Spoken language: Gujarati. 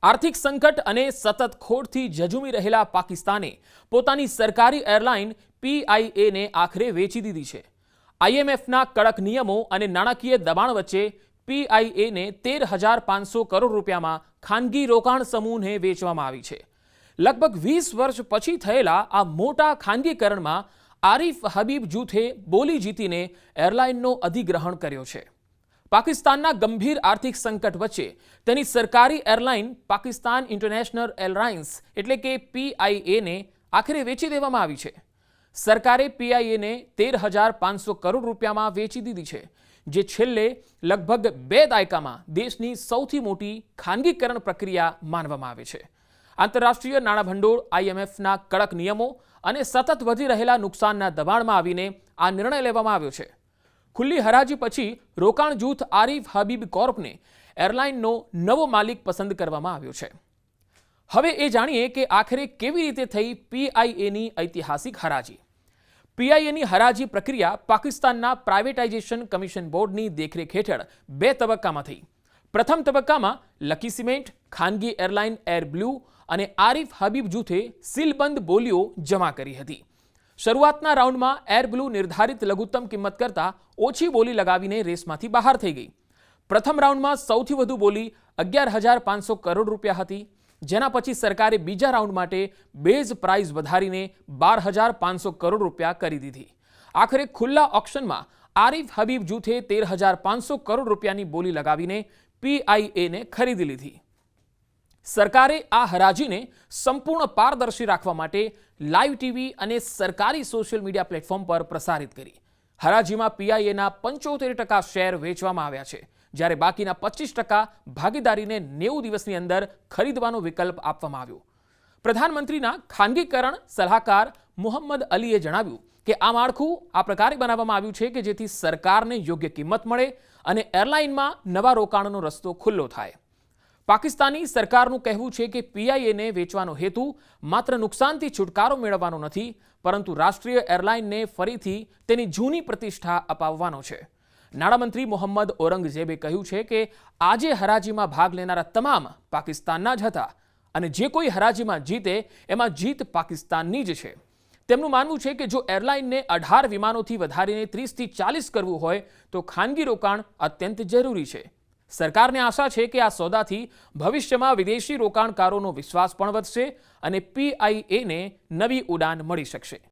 આર્થિક સંકટ અને સતત ખોટથી ઝઝૂમી રહેલા પાકિસ્તાને પોતાની સરકારી એરલાઇન પીઆઈએને આખરે વેચી દીધી છે। આઈએમએફના કડક નિયમો અને નાણાકીય દબાણ વચ્ચે પીઆઈએને 13,500 કરોડ રૂપિયામાં ખાનગી રોકાણ સમૂહને વેચવામાં આવી છે। લગભગ 20 વર્ષ પછી થયેલા આ મોટા ખાનગીકરણમાં આરિફ હબીબ જૂથે બોલી જીતીને એરલાઇનનો અધિગ્રહણ કર્યો છે। પાકિસ્તાનના ગંભીર આર્થિક સંકટ વચ્ચે તેની સરકારી એરલાઇન પાકિસ્તાન ઇન્ટરનેશનલ એરલાઇન્સ એટલે કે પીઆઈએને આખરે વેચી દેવામાં આવી છે। સરકારે પીઆઈએને 13,500 કરોડ રૂપિયામાં વેચી દીધી છે, જે છેલ્લે લગભગ 2 દાયકામાં દેશની સૌથી મોટી ખાનગીકરણ પ્રક્રિયા માનવામાં આવે છે। આંતરરાષ્ટ્રીય નાણાં ભંડોળ આઈએમએફના કડક નિયમો અને સતત વધી રહેલા નુકસાનના દબાણમાં આવીને આ નિર્ણય લેવામાં આવ્યો છે। ખુલ્લી હરાજી પછી રોકાણ જૂથ આરિફ હબીબ કોર્પને એરલાઇનનો નવો માલિક પસંદ કરવામાં આવ્યો છે। હવે એ જાણીએ કે આખરે કેવી રીતે થઈ પીઆઈએની ઐતિહાસિક હરાજી। પીઆઈએની હરાજી પ્રક્રિયા પાકિસ્તાનના પ્રાઇવેટાઇઝેશન કમિશન બોર્ડની દેખરેખ હેઠળ 2 તબક્કામાં થઈ। પ્રથમ તબક્કામાં લકી સિમેન્ટ, ખાનગી એરલાઇન એર બ્લુ અને આરિફ હબીબ જૂથે સીલબંધ બોલીઓ જમા કરી હતી। શરૂઆતના રાઉન્ડમાં એર બ્લુ નિર્ધારિત લઘુત્તમ કિંમત કરતાં ઓછી બોલી લગાવીને રેસમાંથી બહાર થઈ ગઈ। પ્રથમ રાઉન્ડમાં સૌથી વધુ બોલી 11,500 કરોડ રૂપિયા હતી, જેના પછી સરકારે બીજા રાઉન્ડ માટે બેઝ પ્રાઇઝ વધારીને 12,500 કરોડ રૂપિયા કરી દીધી। આખરે ખુલ્લા ઓક્શનમાં આરિફ હબીબ જૂથે 13,500 કરોડ રૂપિયાની બોલી લગાવીને પીઆઈએને ખરીદી લીધી। સરકારે આ હરાજીને સંપૂર્ણ પારદર્શી રાખવા માટે લાઈવ ટીવી અને સરકારી સોશિયલ મીડિયા પ્લેટફોર્મ પર પ્રસારિત કરી। હરાજીમાં પીઆઈએના 75% શેર વેચવામાં આવ્યા છે, જ્યારે બાકીના 25% ભાગીદારીને 90 દિવસની અંદર ખરીદવાનો વિકલ્પ આપવામાં આવ્યો। પ્રધાનમંત્રીના ખાનગીકરણ સલાહકાર મોહમ્મદ અલીએ જણાવ્યું કે આ માળખું આ પ્રકારે બનાવવામાં આવ્યું છે કે જેથી સરકારને યોગ્ય કિંમત મળે અને એરલાઇનમાં નવા રોકાણનો રસ્તો ખુલ્લો થાય। પાકિસ્તાની સરકારનું કહેવું છે કે પીઆઈએને વેચવાનો હેતુ માત્ર નુકસાનથી છુટકારો મેળવવાનો નથી, પરંતુ રાષ્ટ્રીય એરલાઇનને ફરીથી તેની જૂની પ્રતિષ્ઠા અપાવવાનો છે। નાણામંત્રી મોહમ્મદ ઔરંગઝેબે કહ્યું છે કે આજે હરાજીમાં ભાગ લેનારા તમામ પાકિસ્તાનના જ હતા અને જે કોઈ હરાજીમાં જીતે એમાં જીત પાકિસ્તાનની જ છે। તેમનું માનવું છે કે જો એરલાઇનને 18 વિમાનોથી વધારીને 30થી 40 કરવું હોય તો ખાનગી રોકાણ અત્યંત જરૂરી છે। સરકારને આશા છે કે આ સોદાથી ભવિષ્યમાં વિદેશી રોકાણકારોનો વિશ્વાસ પણ વધશે અને પીઆઈએને નવી ઉડાન મળી શકશે।